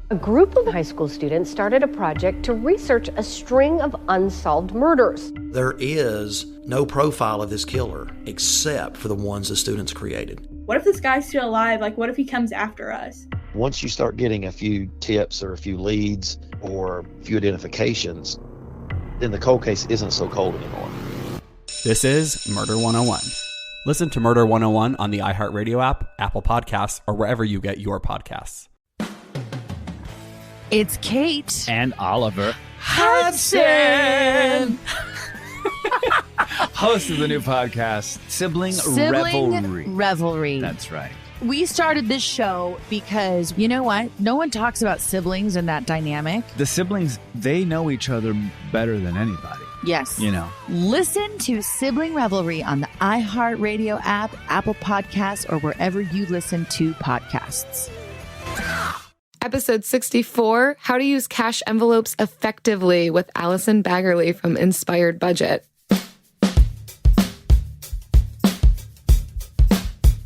A group of high school students started a project to research a string of unsolved murders. There is no profile of this killer except for the ones the students created. What if this guy's still alive? Like, what if he comes after us? Once you start getting a few tips or a few leads or a few identifications, then the cold case isn't so cold anymore. This is Murder 101. Listen to Murder 101 on the iHeartRadio app, Apple Podcasts, or wherever you get your podcasts. It's Kate and Oliver Hudson, host of the new podcast, Sibling Revelry. That's right. We started this show because, you know what? No one talks about siblings and that dynamic. The siblings, they know each other better than anybody. Yes. You know. Listen to Sibling Revelry on the iHeartRadio app, Apple Podcasts, or wherever you listen to podcasts. Episode 64, How to Use Cash Envelopes Effectively with Allison Baggerly from Inspired Budget.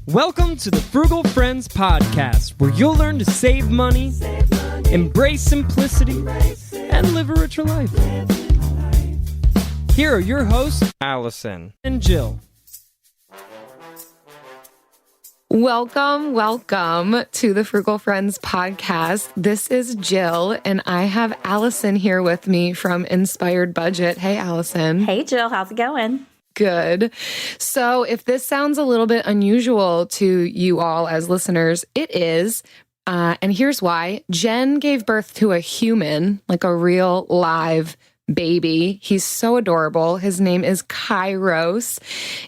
Welcome to the Frugal Friends podcast, where you'll learn to save money, embrace simplicity, and live a richer life. Here are your hosts, Allison and Jill. Welcome to the Frugal Friends podcast. This is Jill, and I have Allison here with me from Inspired Budget. Hey, Allison. Hey, Jill. How's it going? Good. So if this sounds a little bit unusual to you all as listeners, it is. And here's why. Jen gave birth to a human, like a real live baby. He's so adorable. His name is Kairos,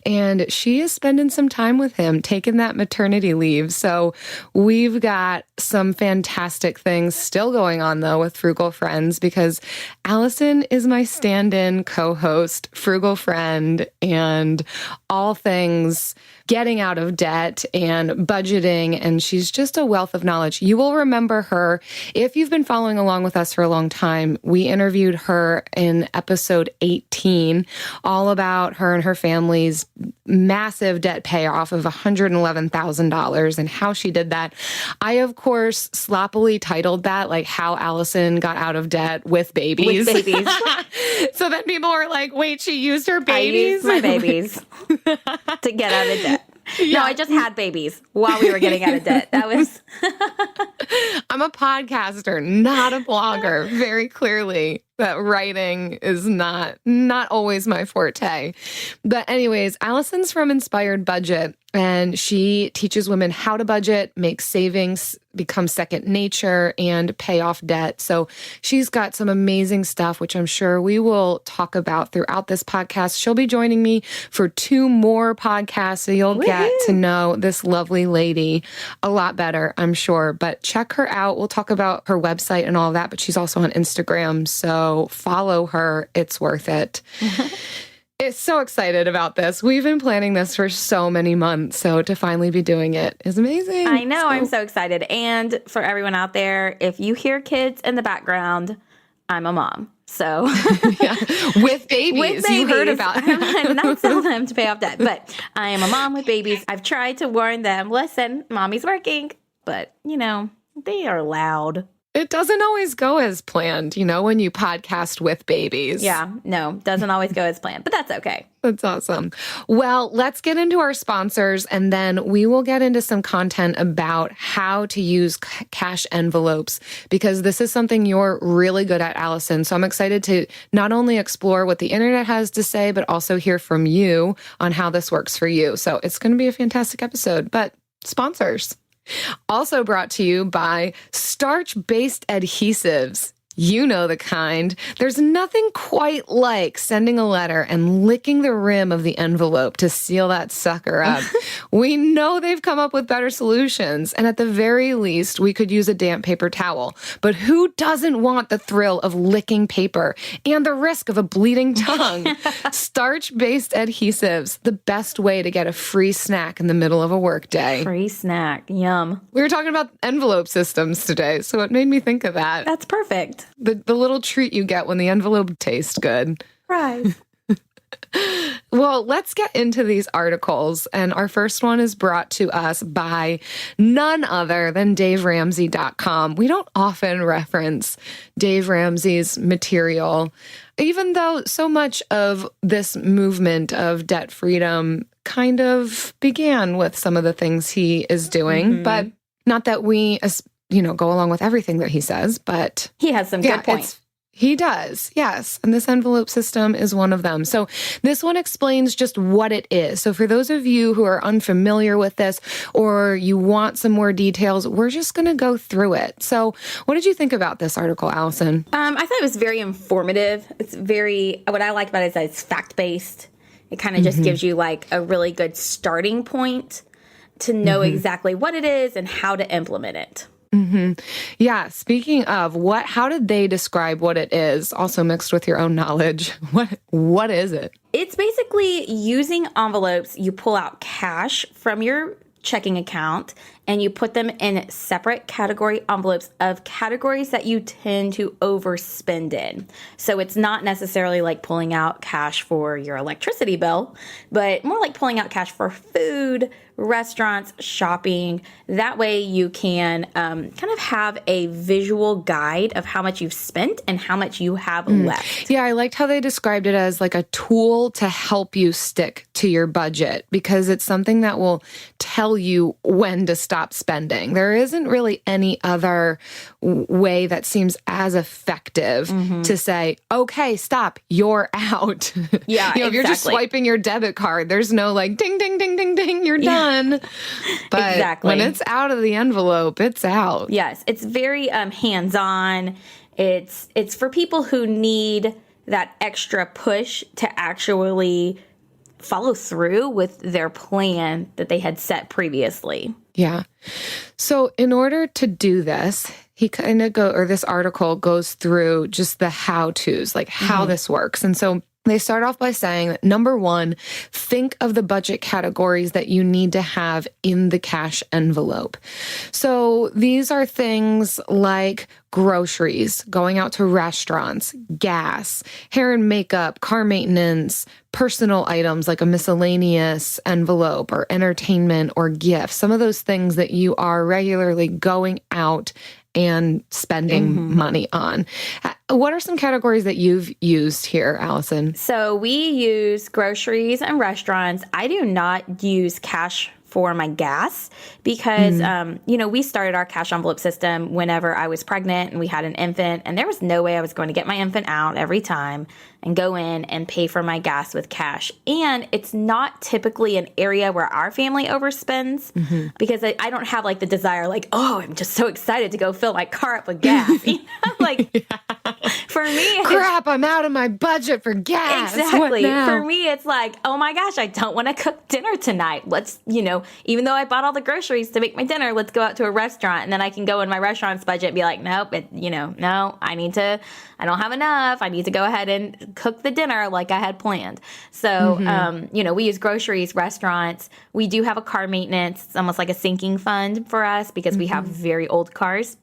and she is spending some time with him, taking that maternity leave. So we've got some fantastic things still going on, though, with Frugal Friends, because Allison is my stand-in co-host, Frugal Friend, and all things getting out of debt and budgeting, and she's just a wealth of knowledge. You will remember her. If you've been following along with us for a long time, we interviewed her in episode 18, all about her and her family's massive debt payoff of $111,000 and how she did that. I, of course, sloppily titled that, like, How Allison Got Out of Debt with Babies. With babies. So then people were like, wait, she used her babies? I used my babies to get out of debt. Yeah. No, I just had babies while we were getting out of debt. That was... I'm a podcaster, not a blogger, very clearly. That writing is not always my forte. But anyways, Allison's from Inspired Budget, and she teaches women how to budget, make savings become second nature, and pay off debt. So she's got some amazing stuff, which I'm sure we will talk about throughout this podcast. She'll be joining me for 2 more podcasts, so you'll get to know this lovely lady a lot better, I'm sure. But check her out. We'll talk about her website and all of that, but she's also on Instagram, so follow her. It's worth it. It's so excited about this. We've been planning this for so many months, so to finally be doing it is amazing. I know. I'm so excited. And for everyone out there, if you hear kids in the background, I'm a mom. So yeah. With babies. You heard about it. I'm not selling them to pay off debt, but I am a mom with babies. I've tried to warn them, listen, mommy's working, but, you know, they are loud. It doesn't always go as planned, you know, when you podcast with babies. Yeah, no, doesn't always go as planned, but that's okay. That's awesome. Well, let's get into our sponsors, and then we will get into some content about how to use cash envelopes, because this is something you're really good at, Allison. So I'm excited to not only explore what the internet has to say, but also hear from you on how this works for you. So it's going to be a fantastic episode. But sponsors. Also brought to you by starch-based adhesives. You know the kind. There's nothing quite like sending a letter and licking the rim of the envelope to seal that sucker up. We know they've come up with better solutions, and at the very least, we could use a damp paper towel. But who doesn't want the thrill of licking paper and the risk of a bleeding tongue? Starch-based adhesives, the best way to get a free snack in the middle of a workday. Free snack. Yum. We were talking about envelope systems today, so it made me think of that. That's perfect. The little treat you get when the envelope tastes good. Right. Well, let's get into these articles. And our first one is brought to us by none other than DaveRamsey.com. We don't often reference Dave Ramsey's material, even though so much of this movement of debt freedom kind of began with some of the things he is doing. But not that we, go along with everything that he says, but he has some good points. He does, yes. And this envelope system is one of them. So this one explains just what it is. So for those of you who are unfamiliar with this or you want some more details, we're just going to go through it. So what did you think about this article, Allison? I thought it was very informative. What I like about it is that it's fact-based. It kind of just gives you like a really good starting point to know exactly what it is and how to implement it. Yeah. Speaking of how did they describe what it is? Also mixed with your own knowledge. What is it? It's basically using envelopes. You pull out cash from your checking account and you put them in separate category envelopes of categories that you tend to overspend in. So it's not necessarily like pulling out cash for your electricity bill, but more like pulling out cash for food, restaurants, shopping. That way you can kind of have a visual guide of how much you've spent and how much you have left. Yeah, I liked how they described it as like a tool to help you stick to your budget because it's something that will tell you when to stop spending. There isn't really any other way that seems as effective to say, okay, stop, you're out. Yeah, if you're just swiping your debit card, there's no like ding, ding, ding, ding, ding, you're done. But when it's out of the envelope, it's out. Yes, it's very hands-on. It's for people who need that extra push to actually follow through with their plan that they had set previously. Yeah. So in order to do this, this article goes through just the how-tos, like how this works. And so they start off by saying that number one, think of the budget categories that you need to have in the cash envelope. So these are things like groceries, going out to restaurants, gas, hair and makeup, car maintenance, personal items like a miscellaneous envelope or entertainment or gifts, some of those things that you are regularly going out and spending money on. What are some categories that you've used here, Allison? So we use groceries and restaurants. I do not use cash for my gas because, we started our cash envelope system whenever I was pregnant and we had an infant, and there was no way I was going to get my infant out every time and go in and pay for my gas with cash. And it's not typically an area where our family overspends because I don't have like the desire, like, oh, I'm just so excited to go fill my car up with gas. For me, crap, I'm out of my budget for gas. Exactly. For me, it's like, oh my gosh, I don't want to cook dinner tonight. Let's, even though I bought all the groceries to make my dinner, let's go out to a restaurant. And then I can go in my restaurant's budget and be like, nope, no, I don't have enough. I need to go ahead and cook the dinner like I had planned. So, we use groceries, restaurants. We do have a car maintenance. It's almost like a sinking fund for us because we have very old cars.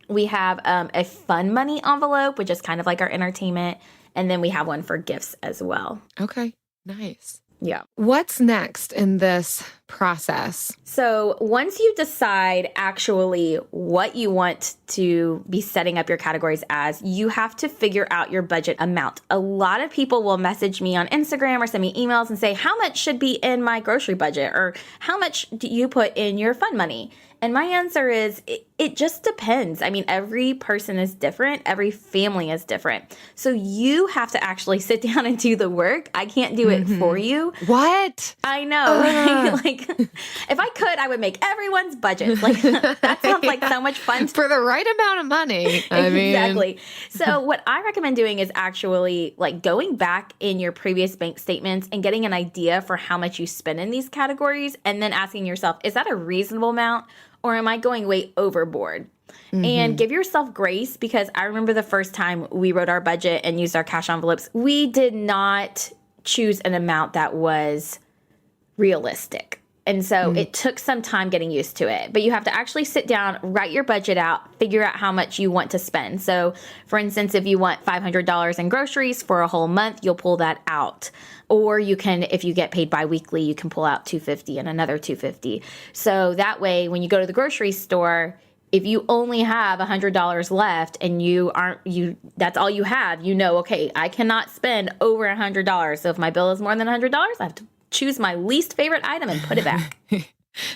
We have a fun money envelope, which is kind of like our entertainment. And then we have one for gifts as well. Okay, nice. Yeah. What's next in this process? So once you decide actually what you want to be setting up your categories as, you have to figure out your budget amount. A lot of people will message me on Instagram or send me emails and say, how much should be in my grocery budget? Or how much do you put in your fun money? And my answer is, it just depends. I mean, every person is different. Every family is different. So you have to actually sit down and do the work. I can't do it for you. What? I know. Right? Like, if I could, I would make everyone's budget. Like, that sounds like so much fun. For the right amount of money. Exactly. So what I recommend doing is actually like going back in your previous bank statements and getting an idea for how much you spend in these categories, and then asking yourself, is that a reasonable amount? Or am I going way overboard? And give yourself grace, because I remember the first time we wrote our budget and used our cash envelopes, we did not choose an amount that was realistic. And so it took some time getting used to it. But you have to actually sit down, write your budget out, figure out how much you want to spend. So, for instance, if you want $500 in groceries for a whole month, you'll pull that out. Or you can, if you get paid biweekly, you can pull out $250 and another $250. So that way, when you go to the grocery store, if you only have $100 left and that's all you have, okay, I cannot spend over $100. So if my bill is more than $100, I have to choose my least favorite item and put it back.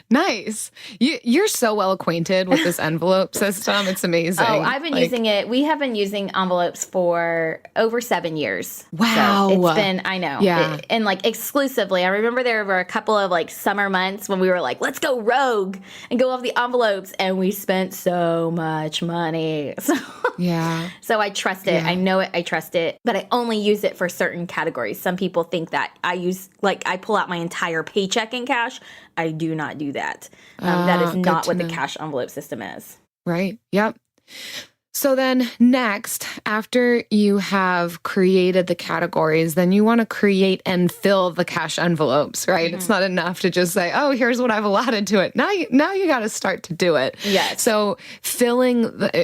Nice. You're so well acquainted with this envelope system. It's amazing. Oh, I've been using it. We have been using envelopes for over 7 years. Wow. So it's been, I know. Yeah. And exclusively, I remember there were a couple of summer months when we were like, let's go rogue and go off the envelopes. And we spent so much money. So, yeah. So I trust it. Yeah. I know it. I trust it. But I only use it for certain categories. Some people think that I pull out my entire paycheck in cash. I do not do that. That is not what the cash envelope system is. Right. Yep. So then next, after you have created the categories, then you want to create and fill the cash envelopes, right? Mm-hmm. It's not enough to just say, oh, here's what I've allotted to it. Now you got to start to do it. Yes. So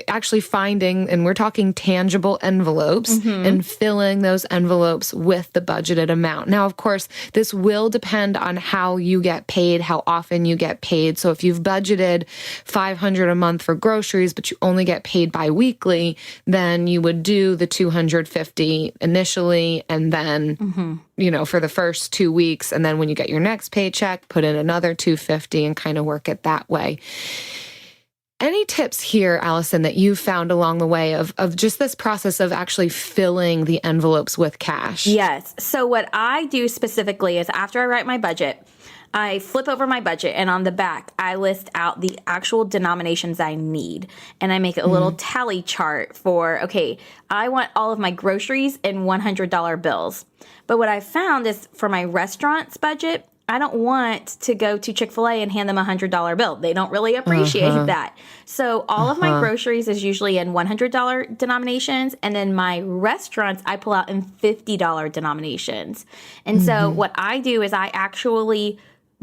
actually finding, and we're talking tangible envelopes, and filling those envelopes with the budgeted amount. Now, of course, this will depend on how you get paid, how often you get paid. So if you've budgeted $500 a month for groceries, but you only get paid bi-weekly, then you would do the $250 initially, and then, for the first 2 weeks. And then when you get your next paycheck, put in another $250 and kind of work it that way. Any tips here, Allison, that you found along the way of just this process of actually filling the envelopes with cash? Yes. So what I do specifically is after I write my budget, I flip over my budget, and on the back, I list out the actual denominations I need. And I make a little tally chart for, okay, I want all of my groceries in $100 bills. But what I found is for my restaurant's budget, I don't want to go to Chick-fil-A and hand them a $100 bill. They don't really appreciate that. So all of my groceries is usually in $100 denominations. And then my restaurants, I pull out in $50 denominations. And so what I do is I actually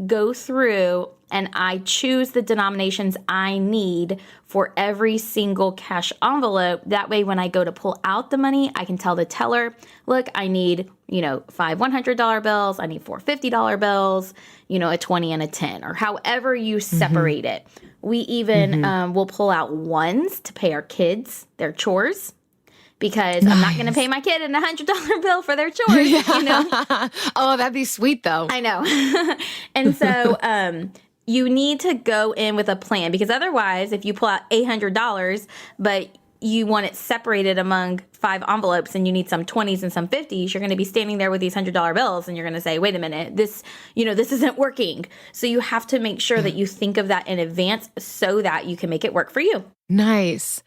go through and I choose the denominations I need for every single cash envelope. That way, when I go to pull out the money, I can tell the teller, look, I need, 5 $100 bills. I need 4 $50 bills, a 20 and a 10, or however you separate it. We even will pull out ones to pay our kids their chores. Because I'm not going to pay my kid a $100 bill for their chores, Oh, that'd be sweet, though. I know. And so you need to go in with a plan, because otherwise, if you pull out $800, but you want it separated among 5 envelopes and you need some 20s and some 50s, you're going to be standing there with these $100 bills and you're going to say, wait a minute, this isn't working. So you have to make sure that you think of that in advance so that you can make it work for you. Nice.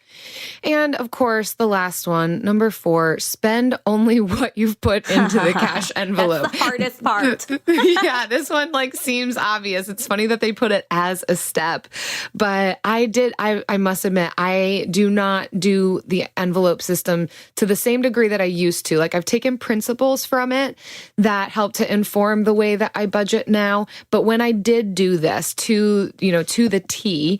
And of course, the last one, number 4, spend only what you've put into the cash envelope. That's the hardest part. Yeah, this one seems obvious. It's funny that they put it as a step, but I must admit, I do not do the envelope system to the same degree that I used to. I've taken principles from it that help to inform the way that I budget now. But when I did do this to the T,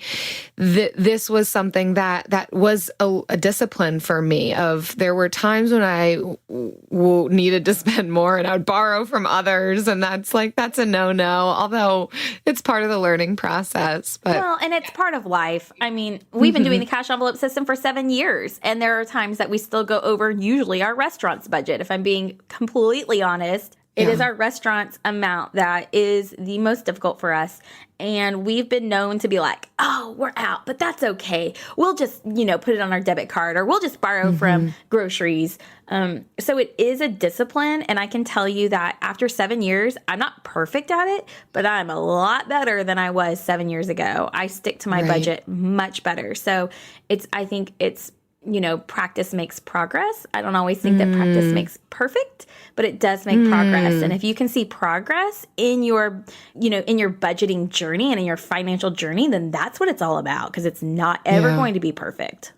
this was something that was a discipline for me. There were times when I needed to spend more and I would borrow from others, and that's a no-no, although it's part of the learning process. But well, and it's part of life. I mean, we've been doing the cash envelope system for 7 years, and there are times that we still go over usually our restaurant's budget. If I'm being completely honest, it is our restaurant's amount that is the most difficult for us. And we've been known to be like, oh, we're out, but that's okay. We'll just, put it on our debit card, or we'll just borrow from groceries. So it is a discipline. And I can tell you that after 7 years, I'm not perfect at it, but I'm a lot better than I was 7 years ago. I stick to my budget much better. So I think it's, practice makes progress. I don't always think that practice makes perfect, but it does make progress. And if you can see progress in your, in your budgeting journey and in your financial journey, then that's what it's all about, because it's not ever going to be perfect.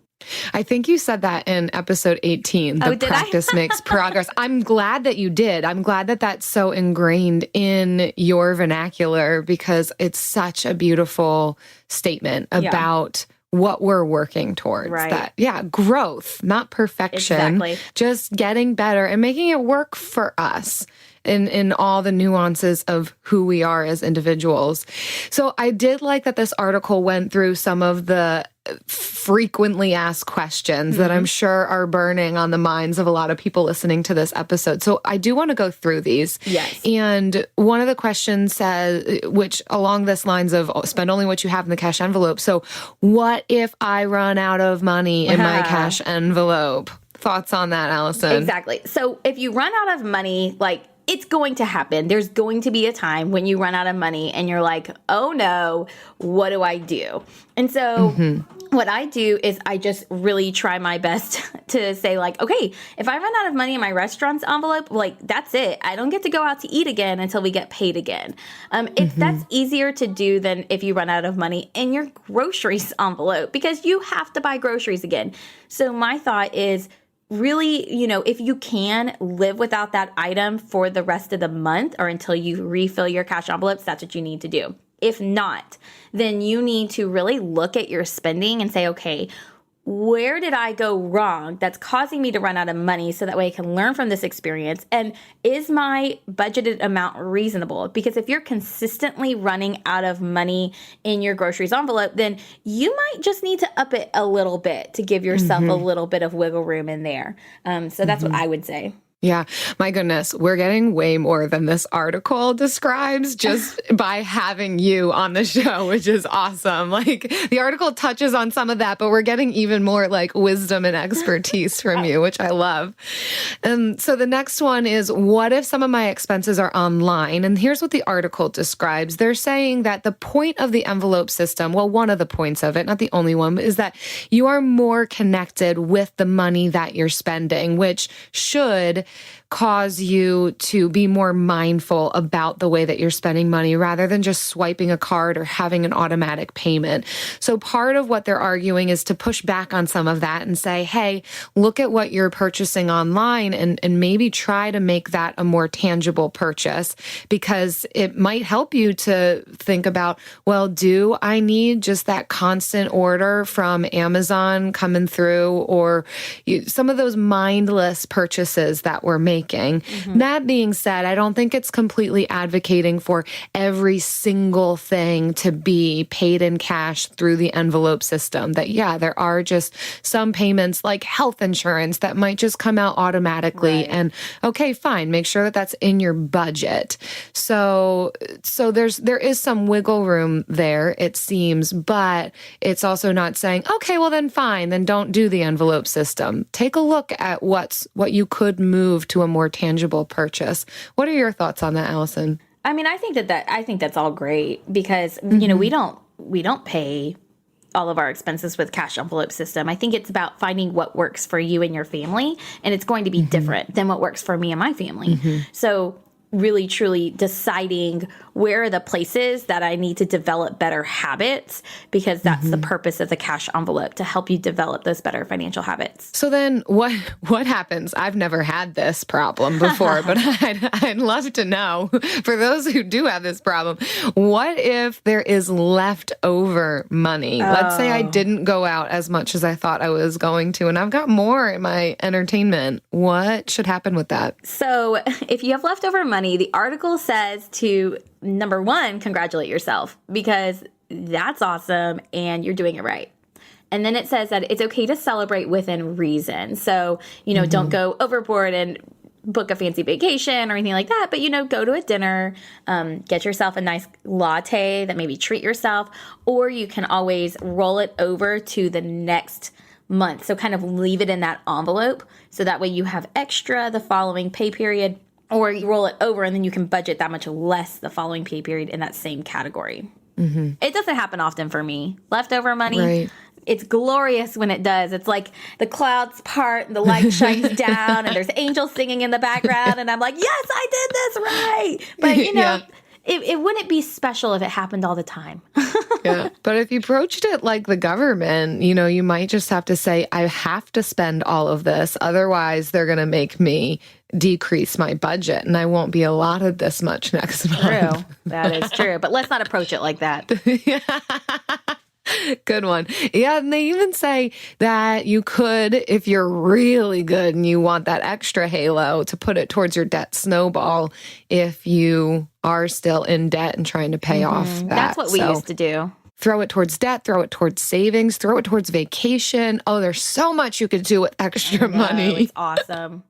I think you said that in episode 18, the practice makes progress. I'm glad that you did. I'm glad that that's so ingrained in your vernacular because it's such a beautiful statement about what we're working towards. Right. That, growth, not perfection. Exactly. Just getting better and making it work for us in all the nuances of who we are as individuals. So I did like that this article went through some of the frequently asked questions that I'm sure are burning on the minds of a lot of people listening to this episode. So I do want to go through these. Yes. And one of the questions says, which along this lines of spend only what you have in the cash envelope. So what if I run out of money in my cash envelope? Thoughts on that, Allison? Exactly. So if you run out of money, like, it's going to happen. There's going to be a time when you run out of money and you're like, oh no, what do I do? And so what I do is I just really try my best to say like, okay, if I run out of money in my restaurant's envelope, like that's it. I don't get to go out to eat again until we get paid again. That's easier to do than if you run out of money in your groceries envelope because you have to buy groceries again. So my thought is, really, if you can live without that item for the rest of the month or until you refill your cash envelopes, that's what you need to do. If not, then you need to really look at your spending and say, okay, where did I go wrong that's causing me to run out of money so that way I can learn from this experience? And is my budgeted amount reasonable? Because if you're consistently running out of money in your groceries envelope, then you might just need to up it a little bit to give yourself a little bit of wiggle room in there. So that's what I would say. Yeah. My goodness, we're getting way more than this article describes just by having you on the show, which is awesome. Like the article touches on some of that, but we're getting even more like wisdom and expertise from you, which I love. So the next one is, what if some of my expenses are online? And here's what the article describes. They're saying that the point of the envelope system, well, one of the points of it, not the only one, is that you are more connected with the money that you're spending, which should cause you to be more mindful about the way that you're spending money rather than just swiping a card or having an automatic payment. So part of what they're arguing is to push back on some of that and say, hey, look at what you're purchasing online and maybe try to make that a more tangible purchase because it might help you to think about, well, do I need just that constant order from Amazon coming through or some of those mindless purchases that we're making? That being said, I don't think it's completely advocating for every single thing to be paid in cash through the envelope system. That, there are just some payments like health insurance that might just come out automatically. Right. And okay, fine, make sure that that's in your budget. So there is some wiggle room there, it seems, but it's also not saying, okay, well then fine, then don't do the envelope system. Take a look at what you could move to a more tangible purchase. What are your thoughts on that, Allison? I mean, I think that's all great because we don't pay all of our expenses with cash envelope system. I think it's about finding what works for you and your family, and it's going to be different than what works for me and my family. So really truly deciding where are the places that I need to develop better habits, because that's the purpose of the cash envelope, to help you develop those better financial habits. So then what happens? I've never had this problem before, but I'd love to know, for those who do have this problem, what if there is leftover money? Let's say I didn't go out as much as I thought I was going to, and I've got more in my entertainment. What should happen with that? So if you have leftover money, the article says to, number one, congratulate yourself, because that's awesome and you're doing it right. And then it says that it's okay to celebrate within reason. So, don't go overboard and book a fancy vacation or anything like that, but, go to a dinner, get yourself a nice latte that maybe treat yourself, or you can always roll it over to the next month. So kind of leave it in that envelope. So that way you have extra the following pay period. Or you roll it over and then you can budget that much less the following pay period in that same category. It doesn't happen often for me. Leftover money, right. It's glorious when it does. It's like the clouds part and the light shines down and there's angels singing in the background. And I'm like, yes, I did this right. But, it wouldn't be special if it happened all the time. Yeah. But if you approached it like the government, you might just have to say, I have to spend all of this. Otherwise, they're going to make me decrease my budget and I won't be allotted this much next month. True. That is true. But let's not approach it like that. Good one. Yeah. And they even say that you could, if you're really good and you want that extra halo, to put it towards your debt snowball if you are still in debt and trying to pay off that. That's what we used to do. Throw it towards debt, throw it towards savings, throw it towards vacation. Oh, there's so much you could do with extra money. It's awesome.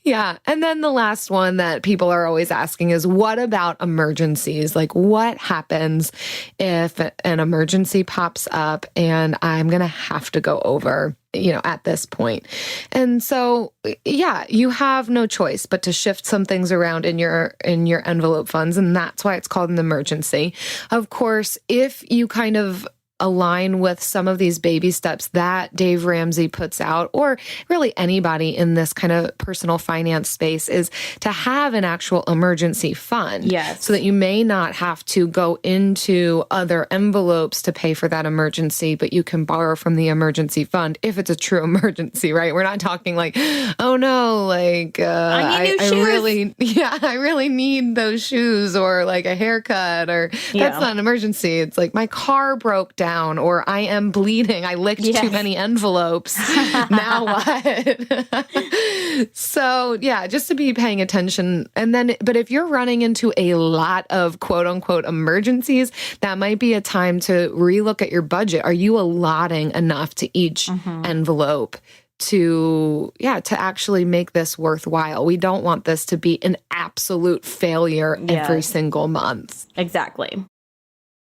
Yeah. And then the last one that people are always asking is, what about emergencies? Like, what happens if an emergency pops up and I'm going to have to go over, at this point? And so, yeah, you have no choice but to shift some things around in your envelope funds. And that's why it's called an emergency. Of course, if you kind of align with some of these baby steps that Dave Ramsey puts out, or really anybody in this kind of personal finance space, is to have an actual emergency fund. Yes. So that you may not have to go into other envelopes to pay for that emergency, but you can borrow from the emergency fund if it's a true emergency, right? We're not talking like, oh no, like I need new shoes. I really need those shoes, or like a haircut, or that's not an emergency. It's like my car broke down, or I am bleeding. I licked too many envelopes. Now what? So yeah, just to be paying attention. And then, but if you're running into a lot of quote unquote emergencies, that might be a time to relook at your budget. Are you allotting enough to each envelope to actually make this worthwhile? We don't want this to be an absolute failure every single month. Exactly.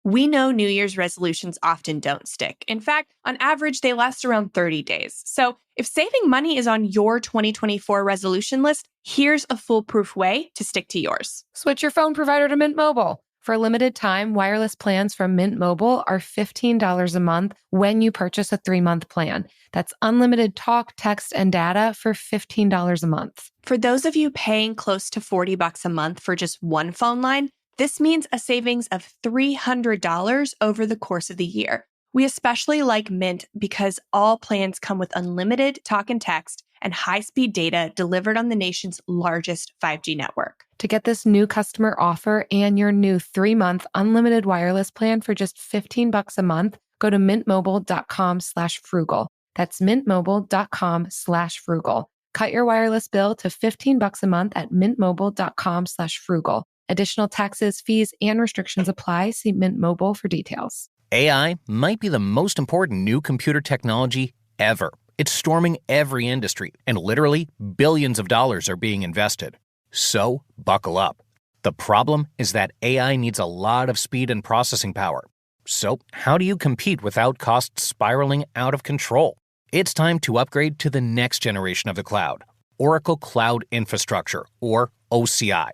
We know New Year's resolutions often don't stick. In fact, on average, they last around 30 days. So if saving money is on your 2024 resolution list, here's a foolproof way to stick to yours. Switch your phone provider to Mint Mobile. For a limited time, wireless plans from Mint Mobile are $15 a month when you purchase a 3-month plan. That's unlimited talk, text, and data for $15 a month. For those of you paying close to $40 a month for just one phone line, this means a savings of $300 over the course of the year. We especially like Mint because all plans come with unlimited talk and text and high-speed data delivered on the nation's largest 5G network. To get this new customer offer and your new 3-month unlimited wireless plan for just $15 a month, go to mintmobile.com/frugal. That's mintmobile.com/frugal. Cut your wireless bill to $15 a month at mintmobile.com/frugal. Additional taxes, fees, and restrictions apply. See Mint Mobile for details. AI might be the most important new computer technology ever. It's storming every industry, and literally billions of dollars are being invested. So, buckle up. The problem is that AI needs a lot of speed and processing power. So, how do you compete without costs spiraling out of control? It's time to upgrade to the next generation of the cloud, Oracle Cloud Infrastructure, or OCI.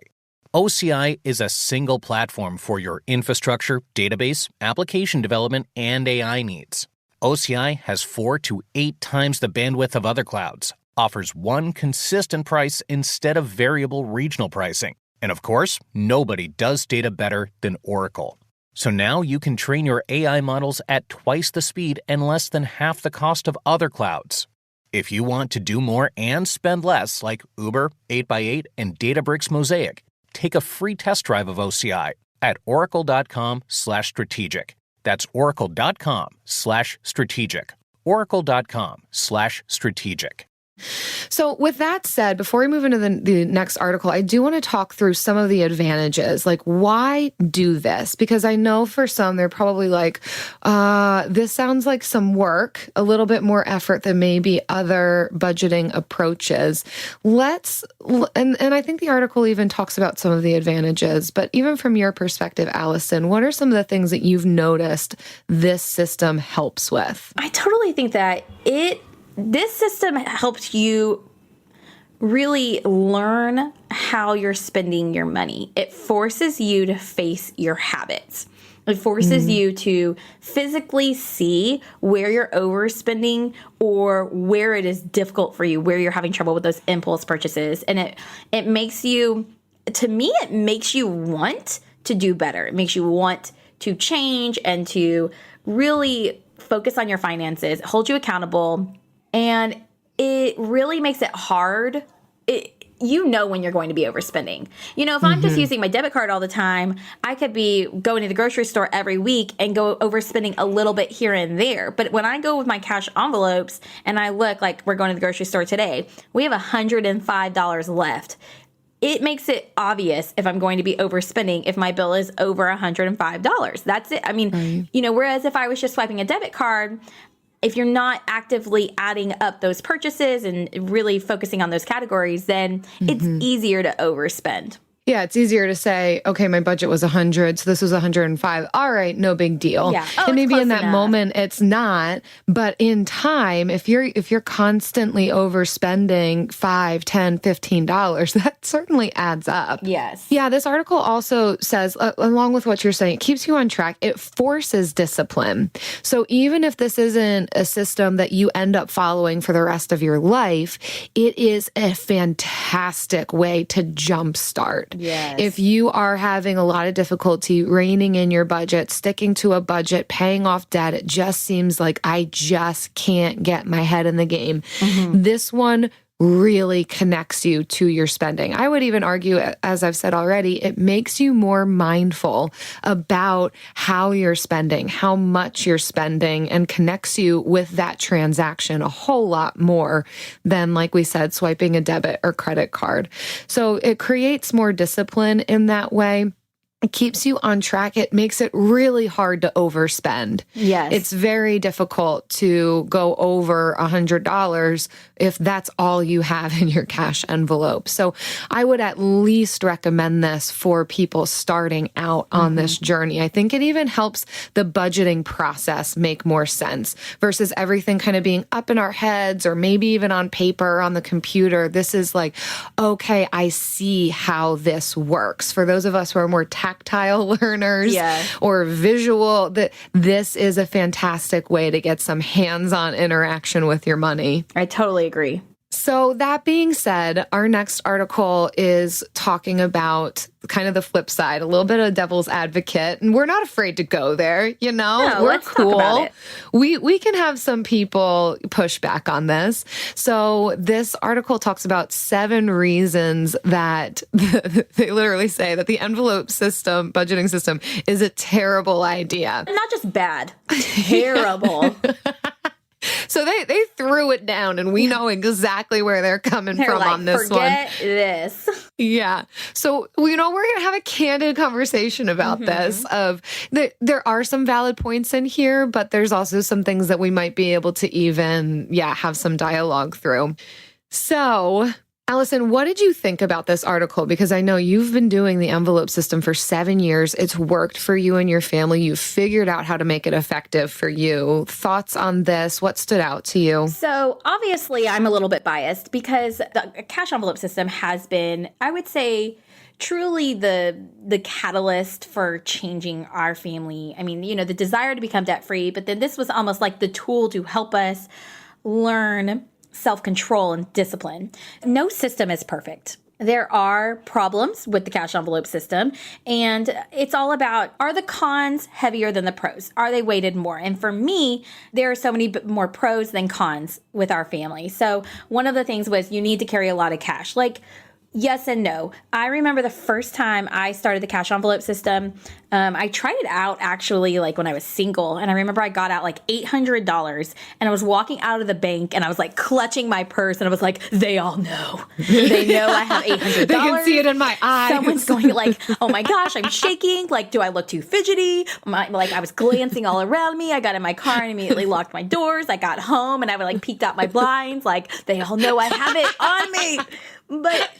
OCI is a single platform for your infrastructure, database, application development, and AI needs. OCI has 4 to 8 times the bandwidth of other clouds, offers one consistent price instead of variable regional pricing. And of course, nobody does data better than Oracle. So now you can train your AI models at twice the speed and less than half the cost of other clouds. If you want to do more and spend less, like Uber, 8x8, and Databricks Mosaic, take a free test drive of OCI at oracle.com/strategic. That's oracle.com/strategic. oracle.com/strategic. So with that said, before we move into the next article, I do want to talk through some of the advantages. Like, why do this? Because I know for some, they're probably like, this sounds like some work, a little bit more effort than maybe other budgeting approaches. And I think the article even talks about some of the advantages, but even from your perspective, Allison, what are some of the things that you've noticed this system helps with? I totally think that this system helps you really learn how you're spending your money. It forces you to face your habits. It forces you to physically see where you're overspending or where it is difficult for you, where you're having trouble with those impulse purchases. And it makes you, to me, it makes you want to do better. It makes you want to change and to really focus on your finances, hold you accountable, and it really makes it hard. You know when you're going to be overspending. You know, if I'm just using my debit card all the time, I could be going to the grocery store every week and go overspending a little bit here and there. But when I go with my cash envelopes and I look like we're going to the grocery store today, we have $105 left. It makes it obvious if I'm going to be overspending if my bill is over $105. That's it. I mean, you know, whereas if I was just swiping a debit card, if you're not actively adding up those purchases and really focusing on those categories, then it's easier to overspend. Yeah, it's easier to say, okay, my budget was 100, so this was 105. All right, no big deal. Yeah. And maybe in that moment it's not, but in time, if you're constantly overspending $5, $10, $15, that certainly adds up. Yes. Yeah, this article also says, along with what you're saying, it keeps you on track. It forces discipline. So even if this isn't a system that you end up following for the rest of your life, it is a fantastic way to jumpstart. Yes. If you are having a lot of difficulty reining in your budget, sticking to a budget, paying off debt, it just seems like I just can't get my head in the game. This one really connects you to your spending. I would even argue, as I've said already, it makes you more mindful about how you're spending, how much you're spending, and connects you with that transaction a whole lot more than, like we said, swiping a debit or credit card. So it creates more discipline in that way. It keeps you on track. It makes it really hard to overspend. Yes. It's very difficult to go over $100 if that's all you have in your cash envelope. So I would at least recommend this for people starting out on this journey. I think it even helps the budgeting process make more sense versus everything kind of being up in our heads or maybe even on paper or on the computer. This is like, okay, I see how this works. For those of us who are more tactile learners or visual, that this is a fantastic way to get some hands-on interaction with your money. I totally agree. So that being said, our next article is talking about kind of the flip side, a little bit of devil's advocate, and we're not afraid to go there, you know? No, we're let's cool. talk about it. We can have some people push back on this. So this article talks about 7 reasons that they literally say that the envelope system, budgeting system, is a terrible idea. Not just bad, terrible. So they threw it down, and we know exactly where they're coming from like, on this one. Forget this. Yeah. So, we're going to have a candid conversation about this. There are some valid points in here, but there's also some things that we might be able to even, have some dialogue through. So, Allison, what did you think about this article? Because I know you've been doing the envelope system for 7 years. It's worked for you and your family. You've figured out how to make it effective for you. Thoughts on this? What stood out to you? So obviously I'm a little bit biased because the cash envelope system has been, I would say, truly the catalyst for changing our family. I mean, you know, the desire to become debt-free, but then this was almost like the tool to help us learn self-control and discipline. No system is perfect. There are problems with the cash envelope system, and it's all about, are the cons heavier than the pros? Are they weighted more? And for me, there are so many more pros than cons with our family. So one of the things was you need to carry a lot of cash. Like, yes and no. I remember the first time I started the cash envelope system, I tried it out actually like when I was single. And I remember I got out like $800 and I was walking out of the bank and I was like clutching my purse and I was like, they all know. They know I have $800. They can see it in my eyes. Someone's going like, oh my gosh, I'm shaking. Like, do I look too fidgety? I was glancing all around me. I got in my car and immediately locked my doors. I got home and I would like peeked out my blinds. Like, they all know I have it on me. But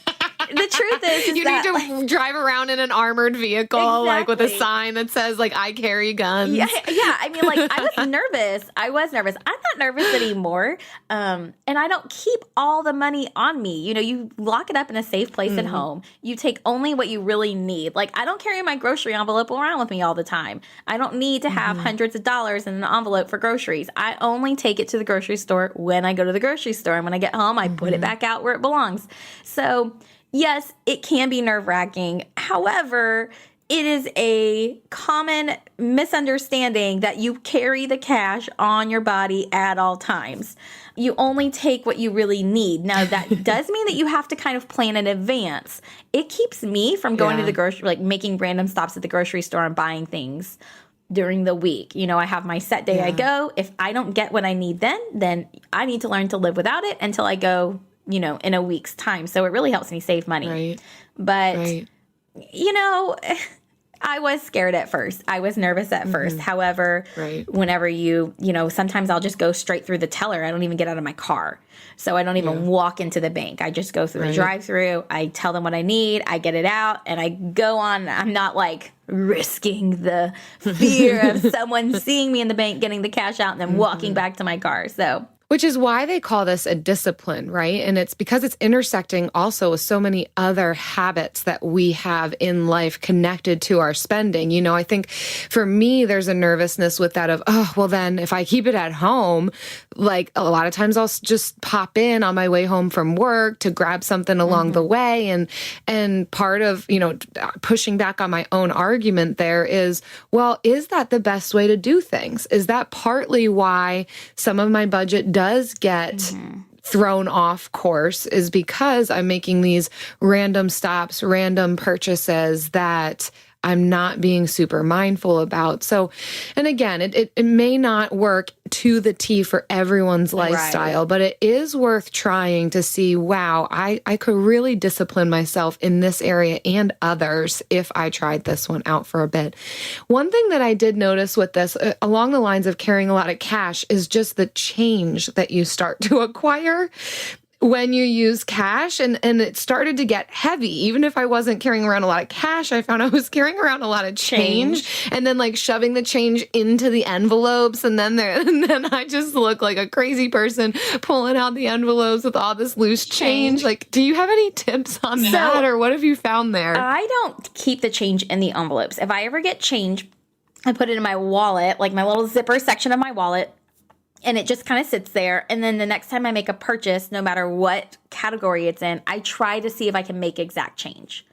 the truth is you need to drive around in an armored vehicle, like with a sign that says, like, I carry guns. Yeah. I mean, like, I was nervous. I'm not nervous anymore. And I don't keep all the money on me. You know, you lock it up in a safe place at home. You take only what you really need. Like, I don't carry my grocery envelope around with me all the time. I don't need to have hundreds of dollars in an envelope for groceries. I only take it to the grocery store when I go to the grocery store. And when I get home, I put it back out where it belongs. So yes, it can be nerve-wracking. However, it is a common misunderstanding that you carry the cash on your body at all times. You only take what you really need. Now, that does mean that you have to kind of plan in advance. It keeps me from going to the grocery, like making random stops at the grocery store and buying things during the week. You know, I have my set day I go. If I don't get what I need then I need to learn to live without it until I go, you know, in a week's time. So it really helps me save money. Right. But, you know, I was scared at first. I was nervous at first. However, whenever you know, sometimes I'll just go straight through the teller. I don't even get out of my car. So I don't even walk into the bank. I just go through the drive-through. I tell them what I need. I get it out and I go on. I'm not like risking the fear of someone seeing me in the bank, getting the cash out and then walking back to my car. So which is why they call this a discipline, right? And it's because it's intersecting also with so many other habits that we have in life connected to our spending. You know, I think for me, there's a nervousness with that of, oh, well, then if I keep it at home, like a lot of times I'll just pop in on my way home from work to grab something along the way. And part of, you know, pushing back on my own argument there is, well, is that the best way to do things? Is that partly why some of my budget does get thrown off course, is because I'm making these random stops, random purchases that I'm not being super mindful about. So, and again, it may not work to the T for everyone's lifestyle, but it is worth trying to see, wow, I could really discipline myself in this area and others if I tried this one out for a bit. One thing that I did notice with this, along the lines of carrying a lot of cash, is just the change that you start to acquire when you use cash, and it started to get heavy. Even if I wasn't carrying around a lot of cash, I found I was carrying around a lot of change and then like shoving the change into the envelopes. And then I just look like a crazy person pulling out the envelopes with all this loose change. Like, do you have any tips on that, or what have you found there? I don't keep the change in the envelopes. If I ever get change, I put it in my wallet, like my little zipper section of my wallet. And it just kind of sits there. And then the next time I make a purchase, no matter what category it's in, I try to see if I can make exact change.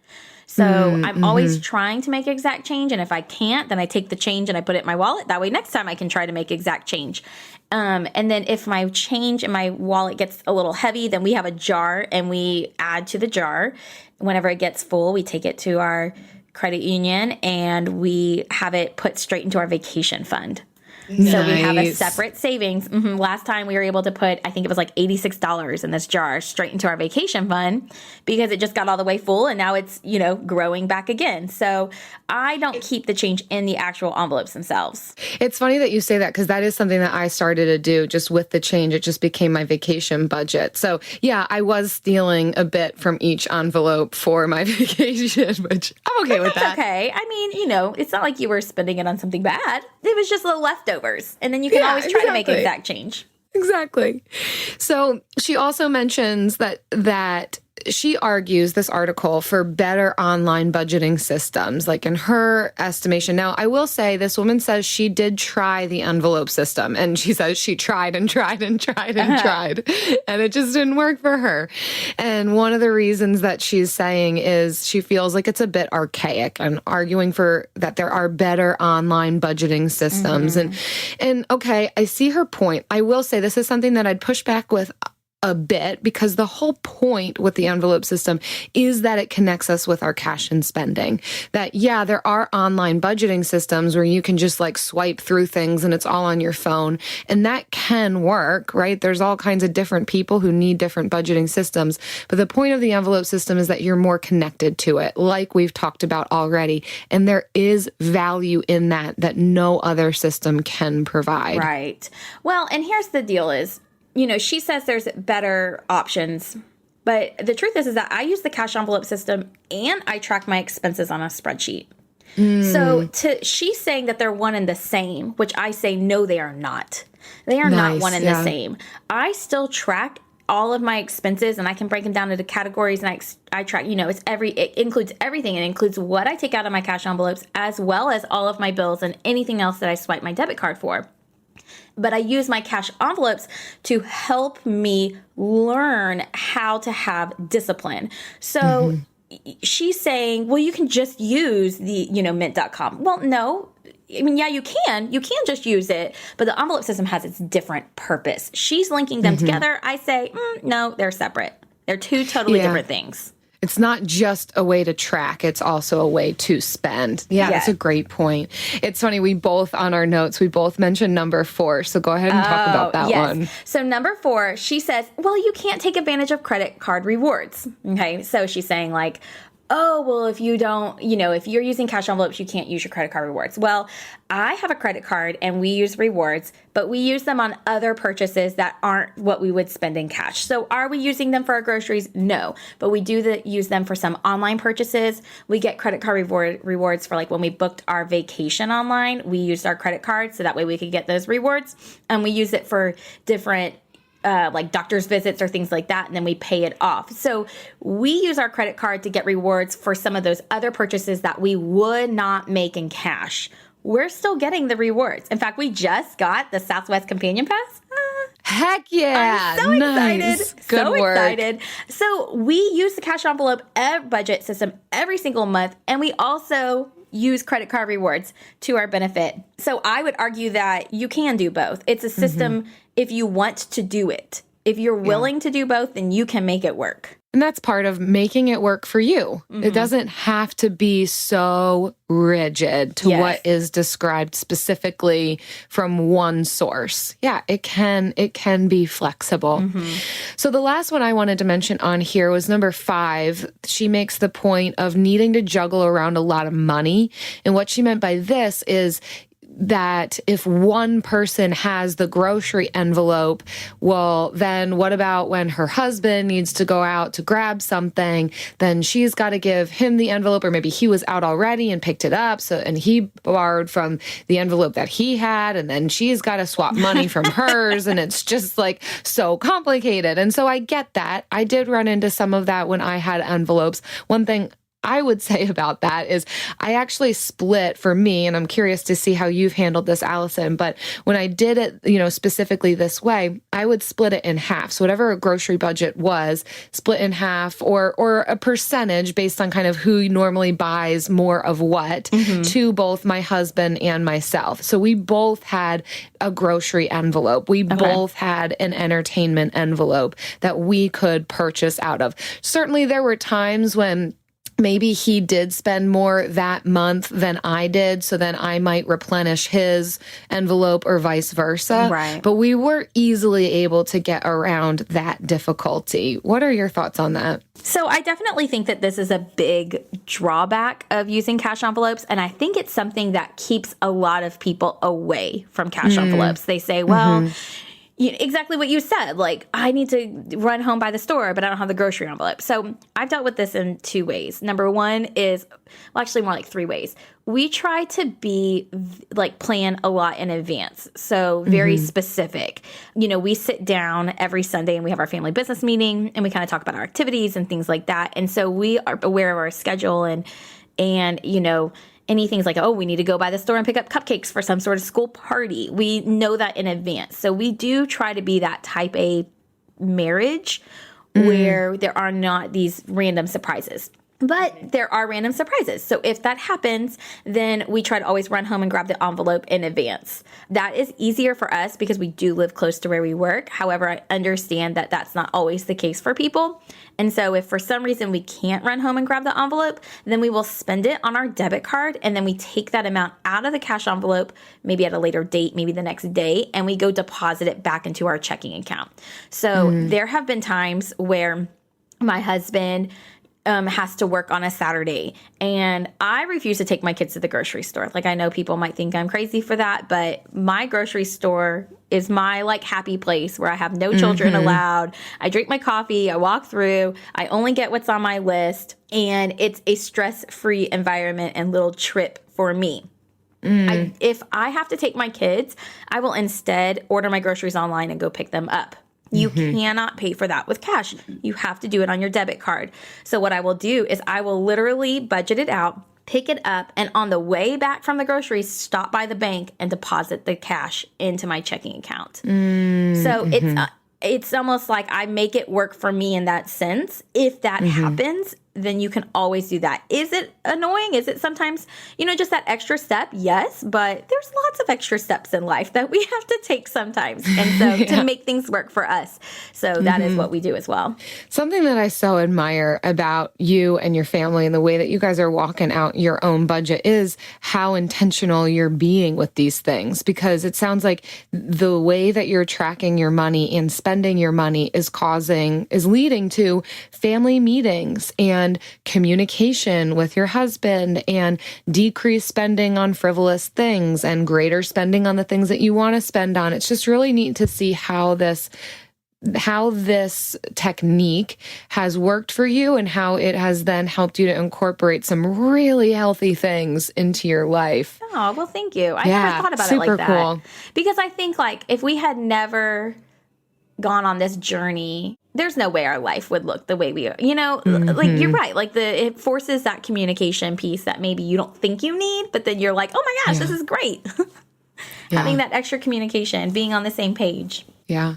So I'm always trying to make exact change. And if I can't, then I take the change and I put it in my wallet. That way, next time I can try to make exact change. And then if my change in my wallet gets a little heavy, then we have a jar and we add to the jar. Whenever it gets full, we take it to our credit union and we have it put straight into our vacation fund. Nice. So we have a separate savings. Last time we were able to put, I think it was like $86 in this jar straight into our vacation fund because it just got all the way full and now it's, you know, growing back again. So I don't keep the change in the actual envelopes themselves. It's funny that you say that because that is something that I started to do just with the change. It just became my vacation budget. So yeah, I was stealing a bit from each envelope for my vacation, which I'm okay with that. Okay. I mean, you know, it's not like you were spending it on something bad. It was just a leftover. And then you can always try to make exact change. Exactly. So she also mentions that she argues, this article, for better online budgeting systems, like in her estimation. Now, I will say this woman says she did try the envelope system, and she says she tried and tried and tried and tried, and it just didn't work for her. And one of the reasons that she's saying is she feels like it's a bit archaic, and arguing for that there are better online budgeting systems. And okay, I see her point. I will say this is something that I'd push back with a bit, because the whole point with the envelope system is that it connects us with our cash and spending. That, yeah, there are online budgeting systems where you can just like swipe through things and it's all on your phone. And that can work, right? There's all kinds of different people who need different budgeting systems. But the point of the envelope system is that you're more connected to it, like we've talked about already. And there is value in that no other system can provide. Right. Well, and here's the deal is, you know, she says there's better options, but the truth is that I use the cash envelope system and I track my expenses on a spreadsheet. So she's saying that they're one and the same, which I say, no, they are not. They are not one and the same. I still track all of my expenses and I can break them down into categories, and I track, you know, it includes everything. It includes what I take out of my cash envelopes as well as all of my bills and anything else that I swipe my debit card for. But I use my cash envelopes to help me learn how to have discipline. So she's saying, well, you can just use the, mint.com. Well, no. I mean, yeah, you can just use it, but the envelope system has its different purpose. She's linking them together. I say, no, they're separate. They're two totally different things. It's not just a way to track. It's also a way to spend. Yeah, that's a great point. It's funny. We both, on our notes, we both mentioned number 4. So go ahead and talk about that one. So number 4, she says, well, you can't take advantage of credit card rewards. Okay. So she's saying like, oh, well, if you don't, if you're using cash envelopes, you can't use your credit card rewards. Well, I have a credit card and we use rewards, but we use them on other purchases that aren't what we would spend in cash. So are we using them for our groceries? No, but we do use them for some online purchases. We get credit card rewards for like when we booked our vacation online, we used our credit card so that way we could get those rewards. And we use it for different like doctor's visits or things like that, and then we pay it off. So we use our credit card to get rewards for some of those other purchases that we would not make in cash. We're still getting the rewards. In fact, we just got the Southwest Companion Pass. Heck yeah. I'm so excited. Nice. Good work. Excited. So we use the cash envelope budget system every single month, and we also use credit card rewards to our benefit. So I would argue that you can do both. It's a system if you want to do it. If you're willing to do both, then you can make it work. And that's part of making it work for you. It doesn't have to be so rigid to what is described specifically from one source. Yeah, it can be flexible. So the last one I wanted to mention on here was number 5. She makes the point of needing to juggle around a lot of money. And what she meant by this is that if one person has the grocery envelope, well, then what about when her husband needs to go out to grab something? Then she's got to give him the envelope, or maybe he was out already and picked it up. And he borrowed from the envelope that he had, and then she's got to swap money from hers. And it's just like so complicated. And so I get that. I did run into some of that when I had envelopes. One thing I would say about that is I actually split for me, and I'm curious to see how you've handled this, Allison, but when I did it, specifically this way, I would split it in half. So whatever a grocery budget was, split in half or a percentage based on kind of who normally buys more of what to both my husband and myself. So we both had a grocery envelope. We both had an entertainment envelope that we could purchase out of. Certainly there were times when maybe he did spend more that month than I did, so then I might replenish his envelope or vice versa. Right. But we were easily able to get around that difficulty. What are your thoughts on that? So I definitely think that this is a big drawback of using cash envelopes, and I think it's something that keeps a lot of people away from cash envelopes. They say, well, exactly what you said. Like, I need to run home by the store, but I don't have the grocery envelope. So I've dealt with this in 2 ways. Number 1 is, well, actually more like 3 ways. We try to be plan a lot in advance. So very specific. We sit down every Sunday and we have our family business meeting and we kind of talk about our activities and things like that. And so we are aware of our schedule and anything's like, oh, we need to go by the store and pick up cupcakes for some sort of school party. We know that in advance. So we do try to be that type A marriage where there are not these random surprises. But there are random surprises. So if that happens, then we try to always run home and grab the envelope in advance. That is easier for us because we do live close to where we work. However, I understand that that's not always the case for people. And so if for some reason we can't run home and grab the envelope, then we will spend it on our debit card. And then we take that amount out of the cash envelope, maybe at a later date, maybe the next day, and we go deposit it back into our checking account. So there have been times where my husband has to work on a Saturday, and I refuse to take my kids to the grocery store. Like, I know people might think I'm crazy for that, but my grocery store is my happy place where I have no children allowed. I drink my coffee, I walk through, I only get what's on my list, and it's a stress-free environment and little trip for me. If I have to take my kids, I will instead order my groceries online and go pick them up. You cannot pay for that with cash. You have to do it on your debit card. So what I will do is I will literally budget it out, pick it up, and on the way back from the groceries, stop by the bank and deposit the cash into my checking account. So it's almost like I make it work for me in that sense. If that happens, then you can always do that. Is it annoying? Is it sometimes, just that extra step? Yes, but there's lots of extra steps in life that we have to take sometimes. And so to make things work for us. So that is what we do as well. Something that I so admire about you and your family and the way that you guys are walking out your own budget is how intentional you're being with these things, because it sounds like the way that you're tracking your money and spending your money is leading to family meetings and communication with your husband and decreased spending on frivolous things and greater spending on the things that you want to spend on. It's just really neat to see how this technique has worked for you and how it has then helped you to incorporate some really healthy things into your life. Oh, well, thank you. I never thought about it like that. Cool. Because I think if we had never gone on this journey, there's no way our life would look the way we are. You're right. It forces that communication piece that maybe you don't think you need, but then you're like, oh my gosh, this is great. Having that extra communication, being on the same page. Yeah.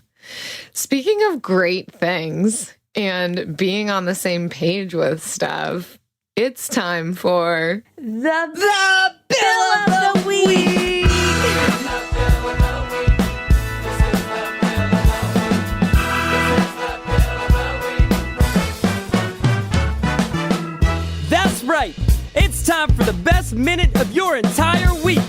Speaking of great things and being on the same page with stuff, it's time for the Bill of the Week. That's right. It's time for the best minute of your entire week.